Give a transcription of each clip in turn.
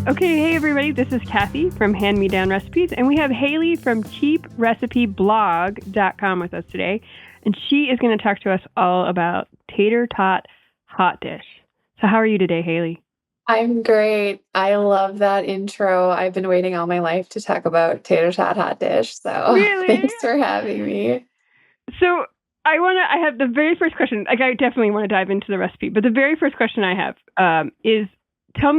Okay, hey everybody, this is Kathie from Hand Me Down Recipes, and we have Haley from cheaprecipeblog.com with us today, and she is going to talk to us all about Tater Tot Hot Dish. So how are you today, Haley? I'm great. I love that intro. I've been waiting all my life to talk about Tater Tot Hot Dish, so Really? thanks for having me. So I have the very first question, like I definitely want to dive into the recipe, but the very first question I have is tell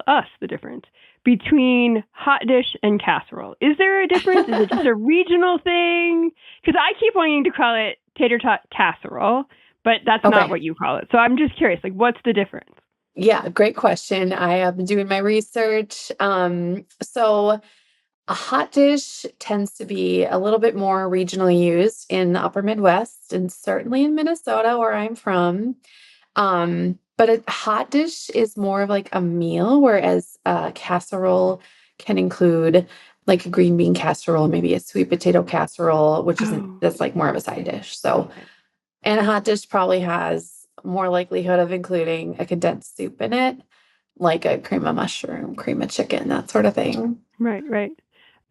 us the difference between hot dish and casserole. Is there a difference? Is it just a regional thing? Because I keep wanting to call it tater tot casserole, but that's not Okay. what you call it. So I'm just curious, like, what's the difference? Yeah, great question. I have been doing my research. So a hot dish tends to be a little bit more regionally used in the upper Midwest and certainly in Minnesota, where I'm from. But a hot dish is more of like a meal, whereas a casserole can include like a green bean casserole, maybe a sweet potato casserole, which isn't Oh, that's like more of a side dish. So, okay. and a hot dish probably has more likelihood of including a condensed soup in it, like a cream of mushroom, cream of chicken, that sort of thing. Right, right.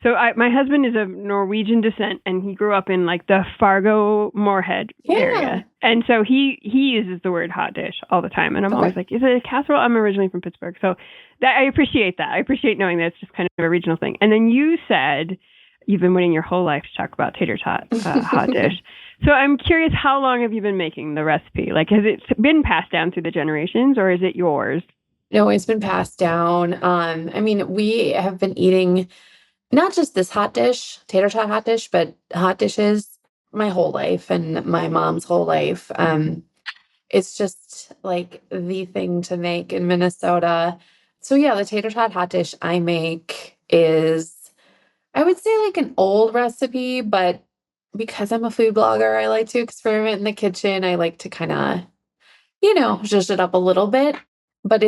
So my husband is of Norwegian descent, and he grew up in like the Fargo Moorhead Yeah. area, and so he uses the word hot dish all the time, and I'm always Okay. like, is it a casserole? I'm originally from Pittsburgh, so that I appreciate that. I appreciate knowing that it's just kind of a regional thing. And then you said you've been waiting your whole life to talk about tater tot hot dish. So I'm curious, how long have you been making the recipe? Like, has it been passed down through the generations, or is it yours? No, it's been passed down. I mean, we have been eating not just this hot dish, tater tot hot dish, but hot dishes my whole life and my mom's whole life. It's just like the thing to make in Minnesota. So yeah, the tater tot hot dish I make is, I would say, like an old recipe, but because I'm a food blogger, I like to experiment in the kitchen. I like to kind of, zhuzh it up a little bit, but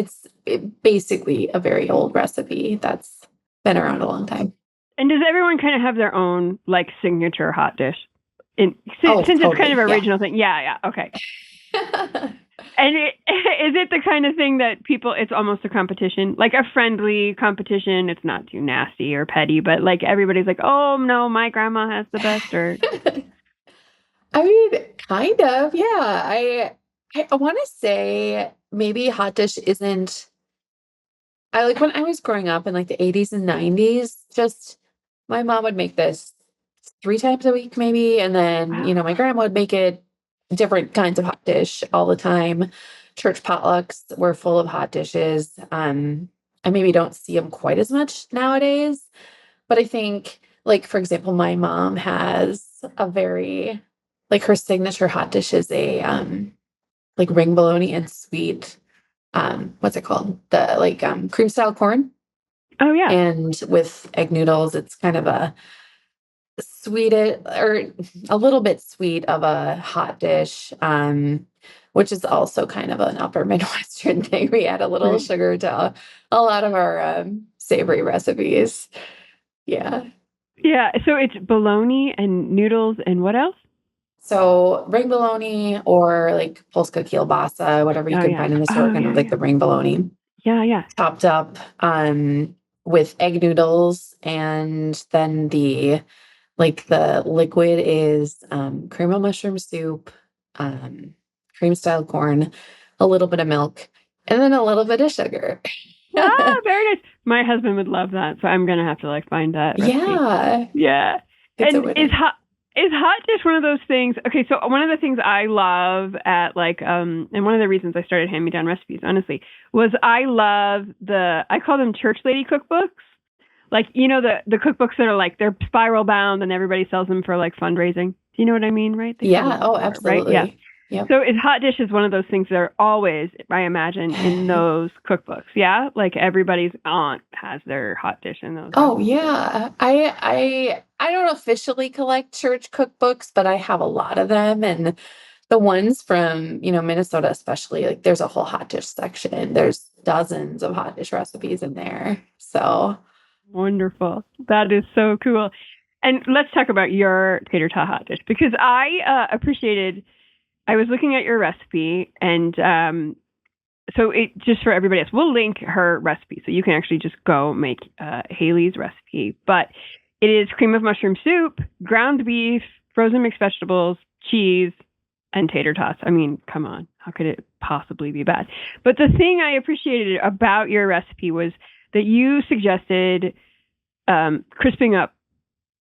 basically a very old recipe that's been around a long time. And does everyone kind of have their own like signature hot dish? Since Oh, it's kind of totally. a Yeah. regional thing, yeah, okay. And is it the kind of thing that people? It's almost a competition, like a friendly competition. It's not too nasty or petty, but like everybody's like, "Oh no, my grandma has the best." Or I mean, kind of, yeah. I want to say maybe hot dish isn't. I like when I was growing up in like the 80s and 90s, just my mom would make this 3 times a week, maybe. And then, wow, my grandma would make it different kinds of hot dish all the time. Church potlucks were full of hot dishes. I maybe don't see them quite as much nowadays, but I think, like, for example, my mom has a very, like, her signature hot dish is a, like ring bologna and sweet, what's it called? The like cream style corn oh yeah, and with egg noodles. It's kind of a sweet or a little bit sweet of a hot dish, which is also kind of an upper Midwestern thing. We add a little right, sugar to a lot of our savory recipes. Yeah. yeah. So it's bologna and noodles and what else? So ring bologna or like Polska kielbasa, whatever you Oh can yeah, find in the store, oh kind yeah, of like yeah, the ring bologna, yeah, yeah. topped up with egg noodles, and then the liquid is cream of mushroom soup, um, cream style corn, a little bit of milk, and then a little bit of sugar. Ah, very nice. My husband would love that, so I'm gonna have to like find that recipe. Yeah, Yeah. it's a And winner. is hot dish one of those things? Okay, so one of the things I love at like and one of the reasons I started hand me down recipes, honestly, was I love I call them church lady cookbooks. Like, the cookbooks that are like they're spiral bound and everybody sells them for like fundraising. Do you know what I mean, right? They sell Yeah. those Oh, everywhere, right? Yeah. absolutely. Yep. So is hot dish is one of those things that are always, I imagine, in those cookbooks. Yeah, like everybody's aunt has their hot dish in those Oh, recipes. yeah. I don't officially collect church cookbooks, but I have a lot of them, and the ones from, Minnesota especially, like there's a whole hot dish section. There's dozens of hot dish recipes in there. So, Wonderful. That is so cool. And let's talk about your tater tot hot dish because I appreciated. I was looking at your recipe and so it just for everybody else, we'll link her recipe so you can actually just go make Haley's recipe. But it is cream of mushroom soup, ground beef, frozen mixed vegetables, cheese, and tater tots. I mean, come on, how could it possibly be bad? But the thing I appreciated about your recipe was that you suggested crisping up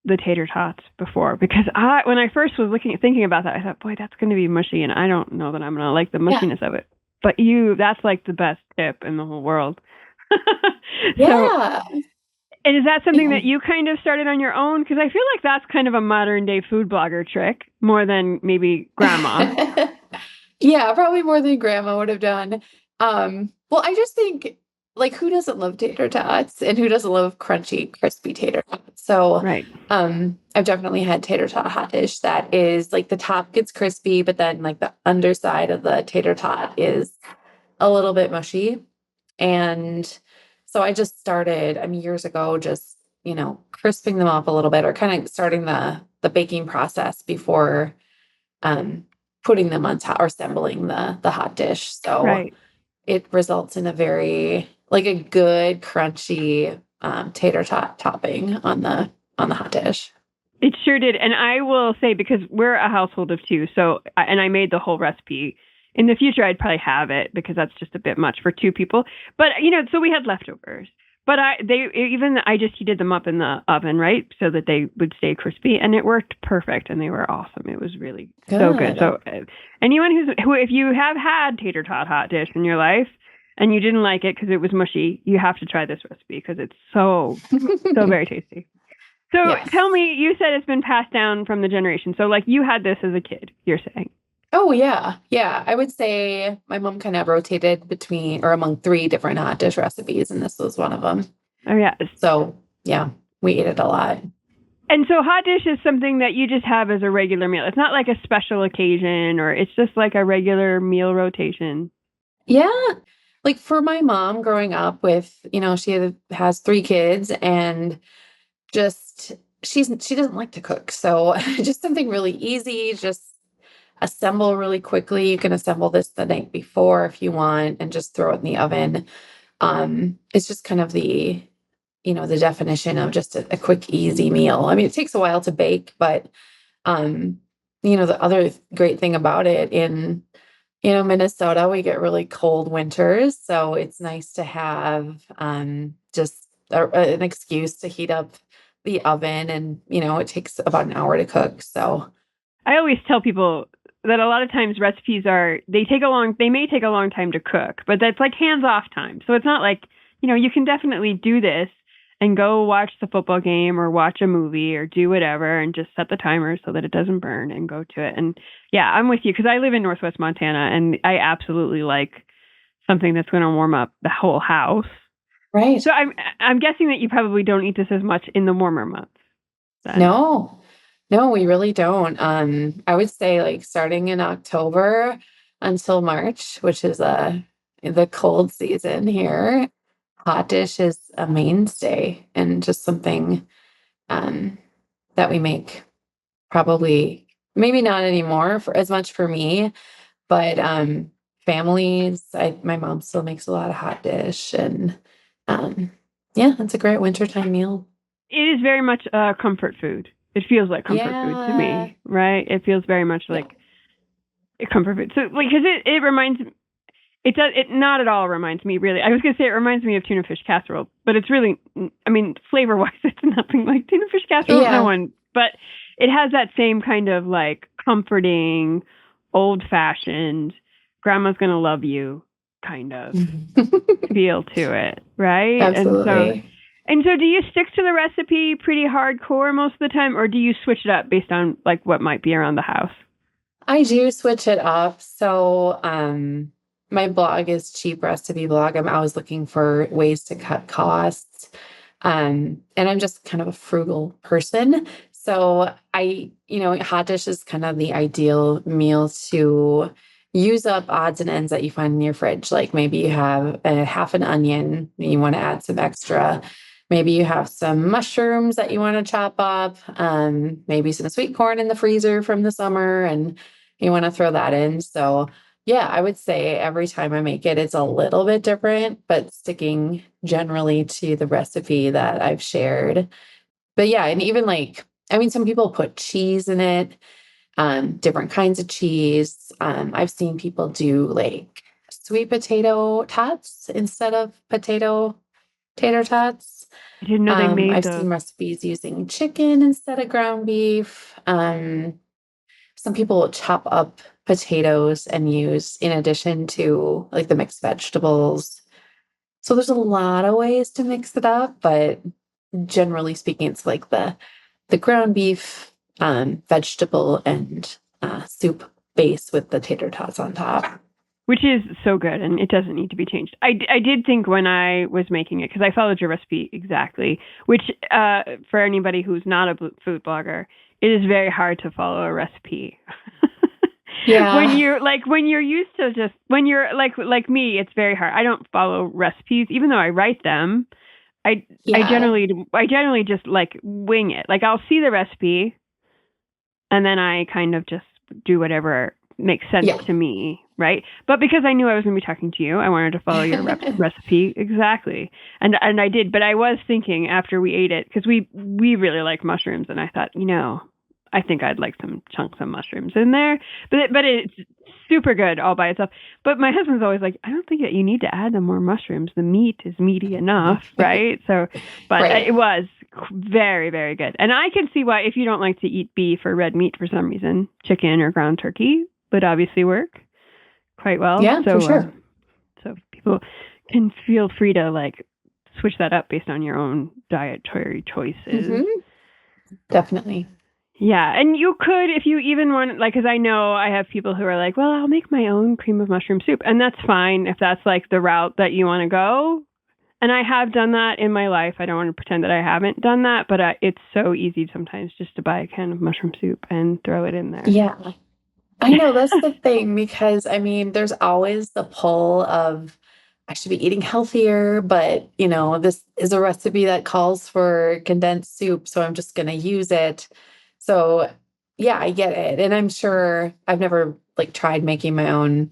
the tater tots before, because when I first was thinking about that, I thought, boy, that's going to be mushy, and I don't know that I'm going to like the mushiness of it. But that's like the best tip in the whole world. Yeah. And is that something that you kind of started on your own? Because I feel like that's kind of a modern day food blogger trick more than maybe grandma. Yeah, probably more than grandma would have done. Well, I just think, like, who doesn't love tater tots and who doesn't love crunchy, crispy tater tots? So, right. I've definitely had tater tot hot dish that is like the top gets crispy, but then like the underside of the tater tot is a little bit mushy. And so I just started, I mean, years ago, just, crisping them up a little bit or kind of starting the baking process before putting them on top or assembling the hot dish. So it results in a a good crunchy tater tot topping on the hot dish. It sure did. And I will say, because we're a household of two, and I made the whole recipe. In the future, I'd probably have it because that's just a bit much for two people. But, so we had leftovers. But I just heated them up in the oven, right? So that they would stay crispy, and it worked perfect, and they were awesome. It was really so good. So anyone who, if you have had tater tot hot dish in your life and you didn't like it because it was mushy, you have to try this recipe because it's so very tasty. So tell me, you said it's been passed down from the generation. So like you had this as a kid, you're saying. Oh, yeah. Yeah. I would say my mom kind of rotated between or among 3 different hot dish recipes, and this was one of them. Oh, yeah. So, yeah, we ate it a lot. And so hot dish is something that you just have as a regular meal. It's not like a special occasion, or it's just like a regular meal rotation. Yeah. Like for my mom growing up with, she has 3 kids and just she doesn't like to cook. So just something really easy, just assemble really quickly. You can assemble this the night before if you want and just throw it in the oven. It's just kind of the definition of just a quick, easy meal. I mean, it takes a while to bake, but the other great thing about it in Minnesota, we get really cold winters. So it's nice to have just an excuse to heat up the oven. And, it takes about an hour to cook. So I always tell people that a lot of times recipes they may take a long time to cook, but that's like hands-off time. So it's not like, you can definitely do this and go watch the football game or watch a movie or do whatever and just set the timer so that it doesn't burn and go to it. And yeah, I'm with you because I live in Northwest Montana and I absolutely like something that's going to warm up the whole house. Right. So I'm guessing that you probably don't eat this as much in the warmer months. Then. No, we really don't. I would say like starting in October until March, which is the cold season here, hot dish is a mainstay and just something that we make probably maybe not anymore for as much for me, but families, my mom still makes a lot of hot dish and yeah, it's a great wintertime meal. It is very much a comfort food. It feels like comfort food to me, right? It feels very much like a comfort food. So, because it reminds me, it not at all reminds me, really. I was going to say it reminds me of tuna fish casserole, but it's really, I mean, flavor-wise, it's nothing like tuna fish casserole. Yeah. No one, but it has that same kind of like comforting, old-fashioned, grandma's going to love you kind of feel to it, right? Absolutely. And so do you stick to the recipe pretty hardcore most of the time, or do you switch it up based on like what might be around the house? I do switch it up. So my blog is Cheap Recipe Blog. I'm always looking for ways to cut costs. And I'm just kind of a frugal person. So hot dish is kind of the ideal meal to use up odds and ends that you find in your fridge. Like maybe you have a half an onion and you want to add some extra. Maybe you have some mushrooms that you want to chop up, maybe some sweet corn in the freezer from the summer and you want to throw that in. So Yeah, I would say every time I make it, it's a little bit different, but sticking generally to the recipe that I've shared. But yeah, and even like, I mean, some people put cheese in it, different kinds of cheese. I've seen people do like sweet potato tots instead of potato tater tots. I didn't know they made I've those. seen recipes using chicken instead of ground beef. Some people will chop up potatoes and use in addition to like the mixed vegetables. So there's a lot of ways to mix it up, but generally speaking, it's like the ground beef, vegetable and soup base with the tater tots on top. Which is so good, and it doesn't need to be changed. I did think when I was making it, because I followed your recipe exactly, which for anybody who's not a food blogger, it is very hard to follow a recipe. Yeah. When you're used to just when you're like me, it's very hard. I don't follow recipes, even though I write them. I Yeah. generally just like wing it. Like I'll see the recipe, and then I kind of just do whatever makes sense Yeah. to me, right? But because I knew I was going to be talking to you, I wanted to follow your recipe exactly, and I did. But I was thinking after we ate it, because we really like mushrooms, and I thought, I think I'd like some chunks of mushrooms in there, but it's super good all by itself. But my husband's always like, I don't think that you need to add the more mushrooms. The meat is meaty enough, right? So, but Right. it was very, very good. And I can see why, if you don't like to eat beef or red meat for some reason, chicken or ground turkey would obviously work quite well. Yeah, for sure. So people can feel free to like switch that up based on your own dietary choices. Definitely. Yeah, and you could, if you even want, like, because I know I have people who are like, well, I'll make my own cream of mushroom soup. And that's fine if that's like the route that you want to go. And I have done that in my life. I don't want to pretend that I haven't done that, but it's so easy sometimes just to buy a can of mushroom soup and throw it in there. Yeah. I know that's the thing because I mean, there's always the pull of I should be eating healthier, but this is a recipe that calls for condensed soup, so I'm just going to use it. So, yeah, I get it. And I'm sure I've never like tried making my own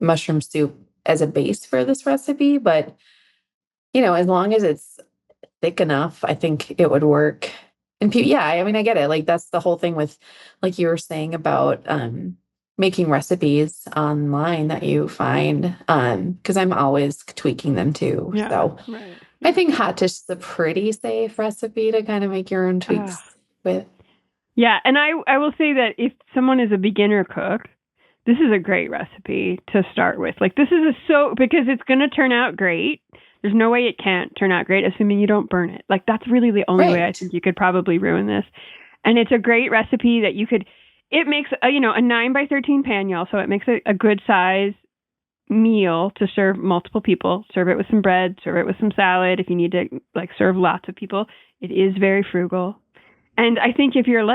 mushroom soup as a base for this recipe, but as long as it's thick enough, I think it would work. And yeah, I mean, I get it. Like that's the whole thing with, like you were saying about making recipes online that you find, because I'm always tweaking them too. Yeah, So right. I think hot dish is a pretty safe recipe to kind of make your own Uh, tweaks with. yeah, and I will say that if someone is a beginner cook, this is a great recipe to start with. Like this is because it's going to turn out great. There's no way it can't turn out great, assuming you don't burn it. Like that's really the only way I Right. think you could probably ruin this. And it's a great recipe that you could. It makes a 9 by 13 pan, y'all. So it makes a good size meal to serve multiple people. Serve it with some bread. Serve it with some salad. If you need to like serve lots of people, it is very frugal. And I think if you're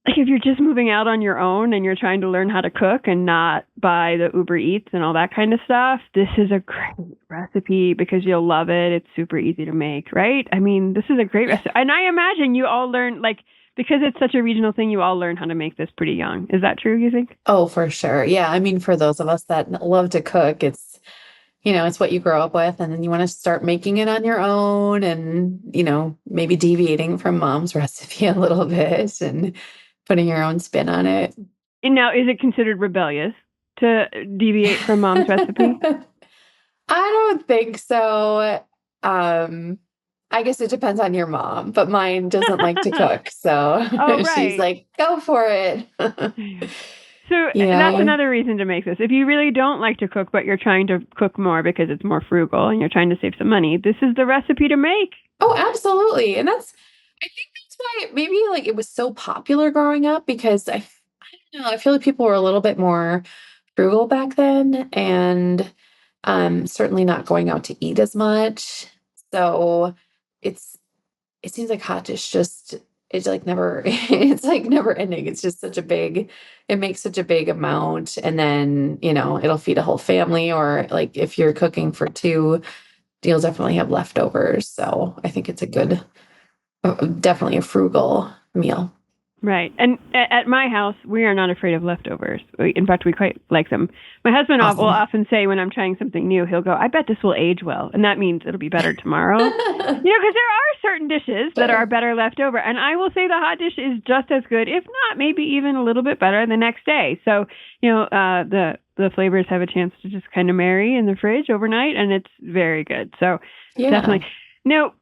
if you're just moving out on your own and you're trying to learn how to cook and not buy the Uber Eats and all that kind of stuff, this is a great recipe because you'll love it. It's super easy to make, right? I mean, this is a great recipe. And I imagine you all learn, because it's such a regional thing, you all learn how to make this pretty young. Is that true, you think? Oh, for sure. Yeah. I mean, for those of us that love to cook, it's what you grow up with, and then you want to start making it on your own and, maybe deviating from mom's recipe a little bit and putting your own spin on it. And now, is it considered rebellious to deviate from mom's recipe? I don't think so. I guess it depends on your mom, but mine doesn't like to cook. So Oh, she's right. like, go for it. So that's Yeah. another reason to make this. If you really don't like to cook, but you're trying to cook more because it's more frugal and you're trying to save some money, this is the recipe to make. Oh, absolutely. And I think that's why maybe like it was so popular growing up because I don't know, I feel like people were a little bit more frugal back then and certainly not going out to eat as much. So it's it seems like hot dish just it's like never it's like never ending. It's just it makes such a big amount and then, it'll feed a whole family or like if you're cooking for two, you'll definitely have leftovers. So I think it's a good definitely a frugal meal. Right. And at my house, we are not afraid of leftovers. In fact, we quite like them. My husband will Awesome. often say when I'm trying something new, he'll go, I bet this will age well. And that means it'll be better tomorrow. Because there are certain dishes that are Sure. better left over. And I will say the hot dish is just as good, if not maybe even a little bit better the next day. So, the flavors have a chance to just kind of marry in the fridge overnight, and it's very good. So Yeah. definitely. Now,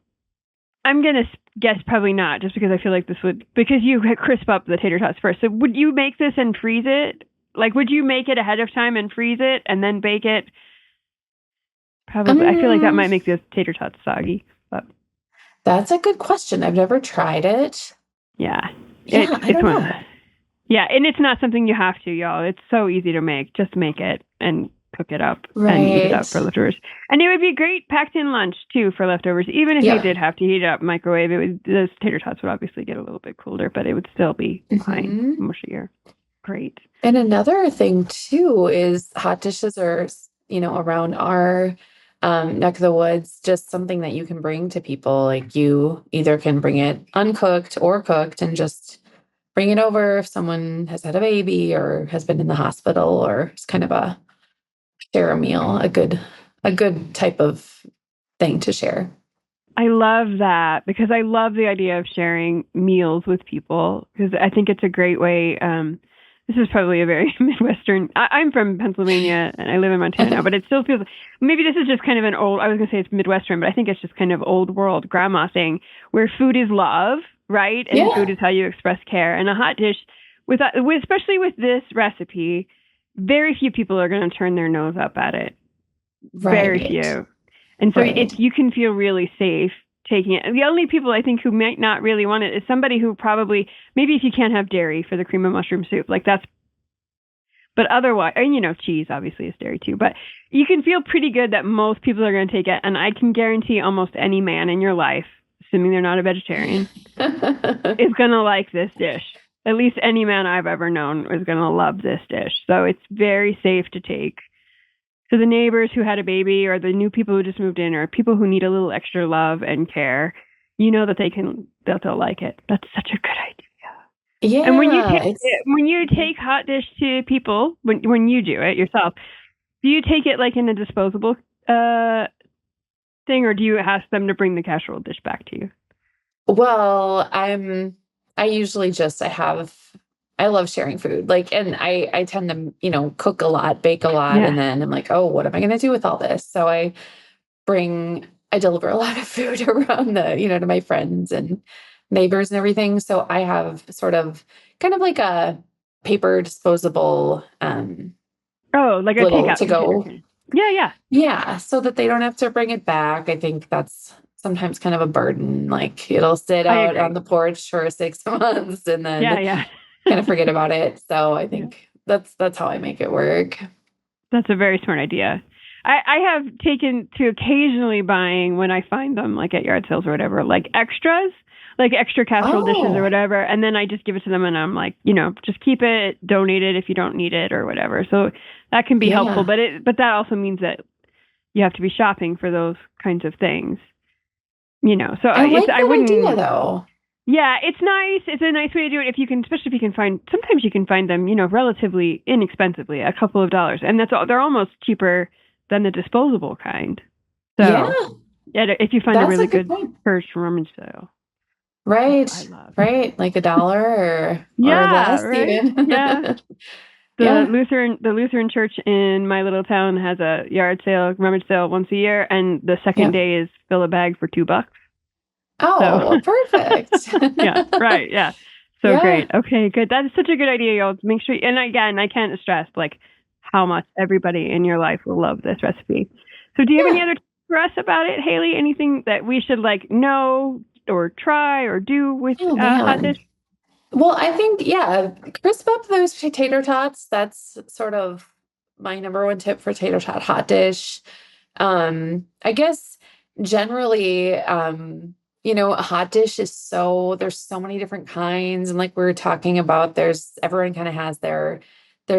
I'm going to guess probably not, just because I feel like this would, because you crisp up the tater tots first. So would you make this and freeze it? Like, would you make it ahead of time and freeze it and then bake it? Probably. I feel like that Um, might make the tater tots soggy. But that's a good question. I've never tried it. yeah, Yeah, I it's don't one. know. Yeah, and it's not something you have to, y'all. It's so easy to make. Just make it and cook it up and eat it Right. up for leftovers. And it would be great packed in lunch too for leftovers. Even if you Yeah. did have to heat it up, microwave, those tater tots would obviously get a little bit colder, but it would still be fine, Hmm. mushier. Great. And another thing too is hot dishes are, around our neck of the woods, just something that you can bring to people. Like you either can bring it uncooked or cooked and just bring it over if someone has had a baby or has been in the hospital, or it's kind of a share a meal, a good type of thing to share. I love that because I love the idea of sharing meals with people because I think it's a great way. This is probably a very Midwestern. I'm from Pennsylvania and I live in Montana now, but it still feels maybe this is just kind of an old. I was going to say it's Midwestern, but I think it's just kind of old world grandma thing where food is love, right? And food Yeah, is how you express care. And a hot dish, especially with this recipe, very few people are going to turn their nose up at it. Very right, few. And so right. you can feel really safe taking it. The only people I think who might not really want it is somebody who probably maybe if you can't have dairy for the cream of mushroom soup, like that's. But otherwise, and cheese obviously is dairy too. But you can feel pretty good that most people are going to take it, and I can guarantee almost any man in your life, assuming they're not a vegetarian, is going to like this dish. At least any man I've ever known is going to love this dish. So it's very safe to take. So the neighbors who had a baby or the new people who just moved in or people who need a little extra love and care, that they'll like it. That's such a good idea. And Yeah, it's when you take hot dish to people, when you do it yourself, do you take it like in a disposable uh thing or do you ask them to bring the casserole dish back to you? well, I usually just I love sharing food. Like, and I tend to, cook a lot, bake a lot, Yeah. and then I'm like, "Oh, what am I gonna do with all this?" So I deliver a lot of food around to my friends and neighbors and everything. So I have sort of kind of like a paper disposable Oh, like a little takeout to container go. kind of. Yeah, yeah. Yeah, so that they don't have to bring it back. I think that's sometimes kind of a burden. Like it'll sit I out on agree. the porch for 6 months and Yeah, then yeah. kind of forget about it. So I Yeah. think that's how I make it work. That's a very smart idea. I have taken to occasionally buying when I find them like at yard sales or whatever, like extras, like extra casserole dishes or Oh, whatever, and then I just give it to them and I'm like, just keep it, donate it if you don't need it or whatever. So that can be helpful, yeah. but that also means that you have to be shopping for those kinds of things. So I it's like I that idea wouldn't. though. Yeah, it's nice. It's a nice way to do it if you can, especially if you can find. Sometimes you can find them, relatively inexpensively, a couple of dollars, and that's all. They're almost cheaper than the disposable kind. Yeah, So, yeah, if you find a that's a really good good point. purse rummage sale, that's what I Right, love. right. Like a dollar or Yeah, less right. Yeah. even. The Yeah. Lutheran church in my little town has a yard sale, rummage sale once a year, and the second Yeah. day is fill a bag for $2. So, Oh, well, perfect. yeah, right, yeah. So Yeah, great. Okay, good. That is such a good idea, y'all. Make sure, and again, I can't stress like how much everybody in your life will love this recipe. So, do you have any yeah. other tips for us about it, Haley? Anything that we should like know or try or do with Oh, hot dish? man. Well, I think, yeah, crisp up those tater tots. That's sort of my number one tip for tater tot hot dish. I guess generally, a hot dish is there's so many different kinds. And like we were talking about, everyone kind of has their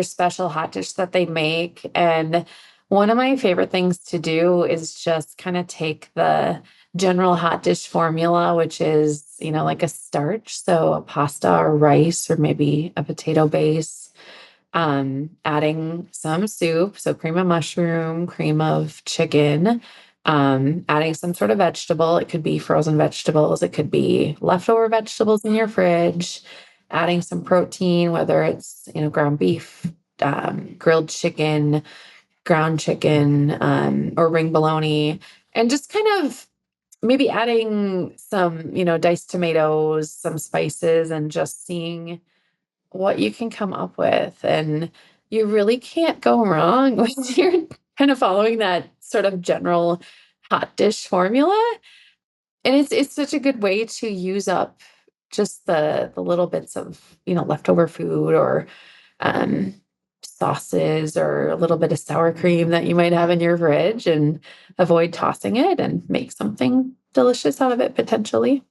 special hot dish that they make. And one of my favorite things to do is just kind of take the general hot dish formula, which is, like a starch, so a pasta or rice or maybe a potato base. Adding some soup, so cream of mushroom, cream of chicken, adding some sort of vegetable. It could be frozen vegetables, it could be leftover vegetables in your fridge, adding some protein, whether it's, ground beef, grilled chicken, ground chicken, or ring bologna, and just kind of maybe adding some, diced tomatoes, some spices, and just seeing what you can come up with. And you really can't go wrong with you're kind of following that sort of general hot dish formula. And it's such a good way to use up just the little bits of, leftover food or um sauces or a little bit of sour cream that you might have in your fridge and avoid tossing it and make something delicious out of it potentially.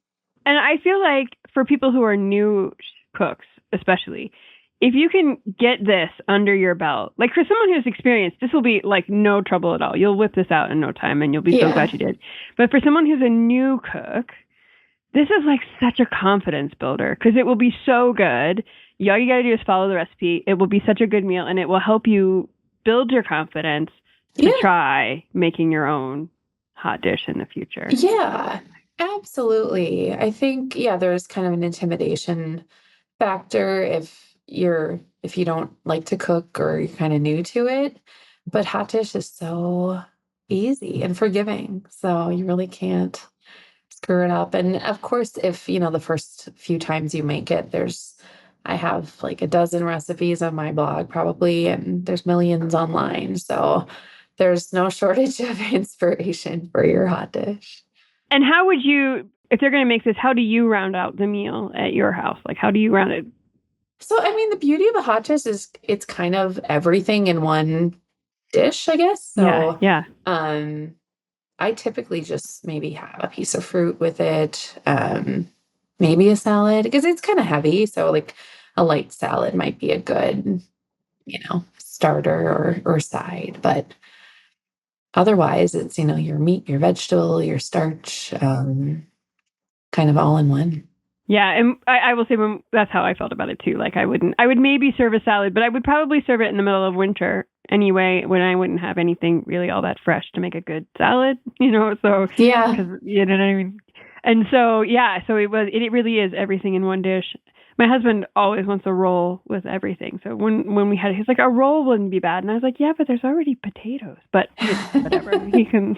And I feel like for people who are new cooks, especially, if you can get this under your belt, like for someone who's experienced, this will be like no trouble at all. You'll whip this out in no time and you'll be so glad you did. But for someone who's a new cook, this is like such a confidence builder because it will be so good. All you got to do is follow the recipe. It will be such a good meal and it will help you build your confidence to try making your own hot dish in the future. Yeah, absolutely. I think, there's kind of an intimidation factor if you don't like to cook or you're kind of new to it. But hot dish is so easy and forgiving. So you really can't screw it up. And of course, if the first few times you make it, I have like a dozen recipes on my blog probably, and there's millions online. So there's no shortage of inspiration for your hot dish. And how would you, if they're going to make this, how do you round out the meal at your house? Like, how do you round it? So, I mean, the beauty of a hot dish is it's kind of everything in one dish, I guess. So, yeah. I typically just maybe have a piece of fruit with it, maybe a salad because it's kind of heavy. So, like a light salad might be a good, starter or side. But otherwise, it's, your meat, your vegetable, your starch, kind of all in one. Yeah, and I will say that's how I felt about it too. Like I would maybe serve a salad, but I would probably serve it in the middle of winter anyway, when I wouldn't have anything really all that fresh to make a good salad, so Yeah. 'cause, you know what I mean? And so, so it really is everything in one dish. My husband always wants a roll with everything. So when we had it, he's like, a roll wouldn't be bad. And I was like, yeah, but there's already potatoes, but whatever, he can.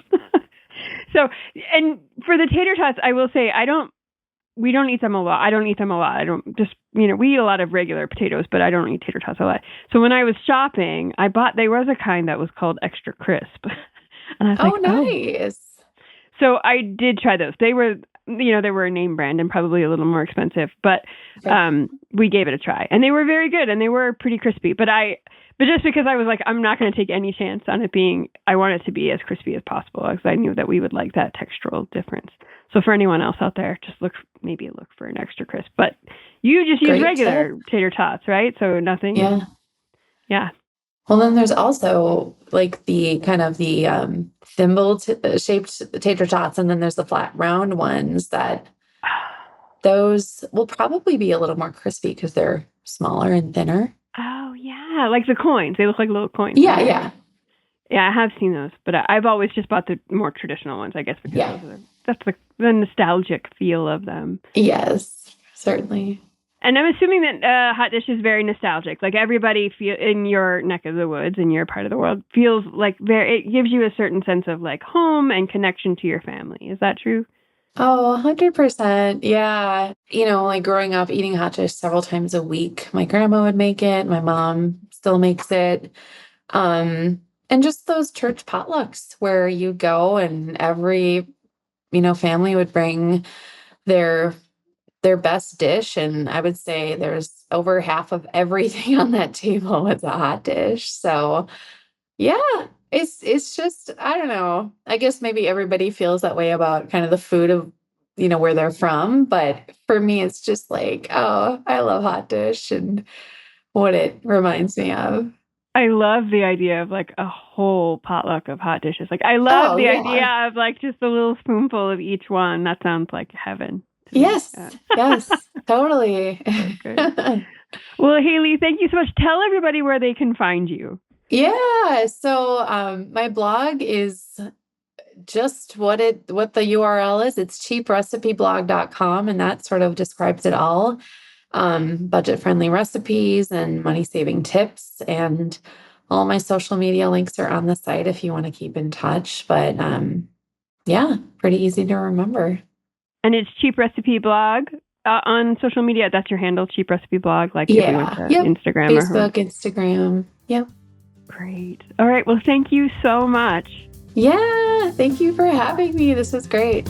So, and for the tater tots, I will say, we don't eat them a lot. I don't eat them a lot. I don't just, we eat a lot of regular potatoes, but I don't eat tater tots a lot. So when I was shopping, there was a kind that was called extra crisp. And I was like, nice. So I did try those. They were, they were a name brand and probably a little more expensive, but we gave it a try and they were very good and they were pretty crispy. But just because I was like, I'm not going to take any chance on it I want it to be as crispy as possible because I knew that we would like that textural difference. So for anyone else out there, just look for an extra crisp. But you just use regular tater tots, right? So nothing. Yeah. Well, then there's also like the kind of the thimble shaped tater tots, and then there's the flat round ones that those will probably be a little more crispy because they're smaller and thinner. Oh yeah, like the coins. They look like little coins. Yeah. Yeah, I have seen those, but I've always just bought the more traditional ones, I guess, because that's the nostalgic feel of them. Yes, certainly. And I'm assuming that hot dish is very nostalgic. Like everybody in your neck of the woods, in your part of the world, feels like it gives you a certain sense of like home and connection to your family. Is that true? Oh, 100%. Yeah. Like growing up eating hot dish several times a week. My grandma would make it. My mom still makes it. And just those church potlucks where you go and every, family would bring their best dish. And I would say there's over half of everything on that table was a hot dish. So yeah, it's just, I don't know. I guess maybe everybody feels that way about kind of the food of, where they're from. But for me, it's just like, oh, I love hot dish and what it reminds me of. I love the idea of like a whole potluck of hot dishes. Like I love Oh, the yeah. idea of like just a little spoonful of each one. That sounds like heaven to me. Yes. Yes. Totally. Okay. Well, Haley, thank you so much. Tell everybody where they can find you. Yeah. So my blog is just what the URL is. It's cheaprecipeblog.com, and that sort of describes it all. Budget-friendly recipes and money-saving tips, and all my social media links are on the site if you want to keep in touch. But yeah, pretty easy to remember. And it's Cheap Recipe Blog on social media. That's your handle, Cheap Recipe Blog. Like if we went to Instagram Facebook, Instagram. Yep. Great. All right. Well, thank you so much. Yeah. Thank you for having me. This was great.